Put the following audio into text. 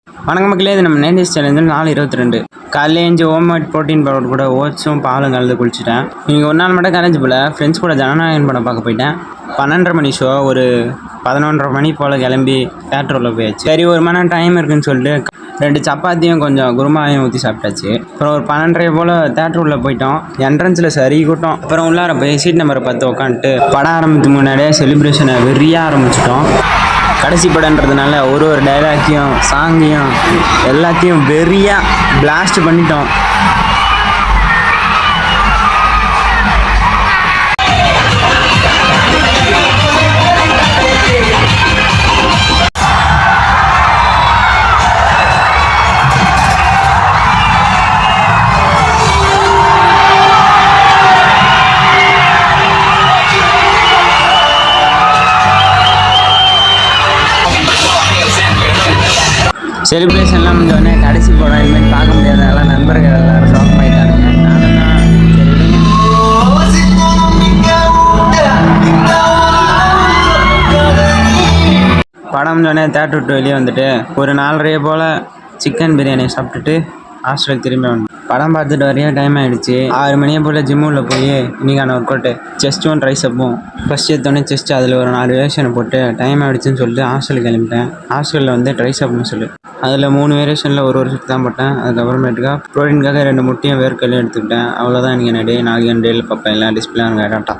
வணக்கம் மக்களே, இது நம்ம நேட்டிஸ் சேனல் 4/22 காலையில் எழுந்து ஹோம்மேட் ப்ரோட்டீன் பவுடர் கூட ஓட்ஸும் பாலும் கலந்து குளிச்சுட்டேன். நீங்கள் ஒரு நாள் மட்டும் காலேஜ் போல் ஃப்ரெண்ட்ஸ் கூட ஜனநாயகன் படம் பார்க்க போயிட்டேன். 12:30 மணி ஷோ. ஒரு 11:30 மணி போல் கிளம்பி தேட்டரில் போயாச்சு. சரி, ஒரு மணி நேரம் டைம் இருக்குன்னு சொல்லிட்டு 2 சப்பாத்தியும் கொஞ்சம் குருமாவையும் ஊற்றி சாப்பிட்டாச்சு. அப்புறம் ஒரு 12:30 போல் தேட்டர் உள்ளே போயிட்டோம். என்ட்ரன்ஸில் சரி கூட்டம். அப்புறம் உள்ளார போய் சீட் நம்பர் 10 உட்காந்துட்டு படம் ஆரம்பித்து முன்னாடியே செலிப்ரேஷனை வெறியாக ஆரம்பிச்சிட்டோம். கடைசி படன்றதுனால ஒரு டைலாக்கையும் சாங்கையும் எல்லாத்தையும் வெறியாக பிளாஸ்ட் பண்ணிட்டோம். செலிப்ரேஷன்லாம் முடிஞ்சோடனே கடைசி படம் இனிமேல் பார்க்க முடியாதனால நண்பர்கள் எல்லாரும் சோகமாயிட்டானுங்க. நானும் தான் படம் முடிஞ்சோடனே தேட்டர் விட்டு வெளியே வந்துட்டு ஒரு 4:30 போல் சிக்கன் பிரியாணி சாப்பிட்டுட்டு ஹாஸ்டலுக்கு திரும்பி வந்தோம். படம் பார்த்துட்டு வரையே டைம் ஆகிடுச்சு. 6 மணியை போல் ஜிம்மில் போய் இன்றைக்கான ஒர்க் அவுட்டு செஸ்ட்டும் ட்ரைஸப்பும் ஃபஸ்ட் எடுத்தோடனே செஸ்ட் அதில் ஒரு 4 வேரியேஷனை போட்டு டைம் ஆகிடுச்சின்னு சொல்லிட்டு ஹாஸ்டலுக்கு கிளம்பிட்டேன். ஹாஸ்டலில் வந்து ட்ரைஸப்னு சொல்லி அதில் 3 வேரியேஷனில் ஒரு செட் தான் போட்டேன். அதுக்கப்புறமேட்டுக்கா ப்ரோட்டீனுக்காக 2 முட்டையும் வேர்க்கல்லையும் எடுத்துக்கிட்டேன். அவ்வளோதான். நீங்கள் டே நாளைக்கு டேயில் பார்ப்பேன். எல்லாம் டிஸ்பிளே டாட்டா.